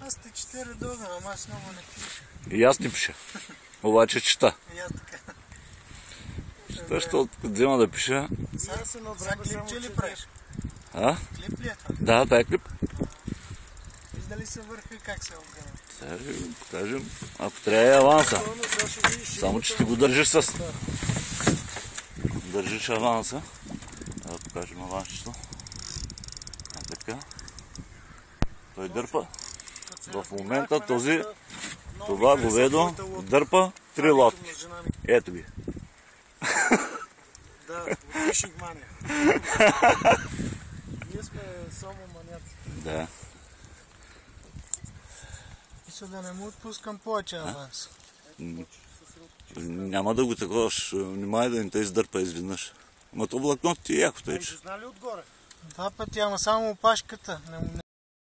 Аз сте 4 дълга, ама аз много не пиша. И аз не пиша. Обаче чета. И аз така. Чета, защото взема да пиша. Сега клипче ли правиш? А? Клип ли е това? Да, това е клип. Виждали се върха и как се обгъна? Сега ще го покажем. Ако трябва е аванса. Само, че ти го държиш с... Държиш аванса. Да покажем авансчето. Така. Той дърпа. В момента това говедо дърпа 3 лодки. Ето ги. Да, фишинг мания. Ние сме само маняци. Да. Мисля да не му отпускам повече аванс. Няма да го таковаш. Внимай да не те издърпа изведнъж. Ама то влакното ти е яко, тъй че. Знали отгоре? 2 пъти, ама само опашката.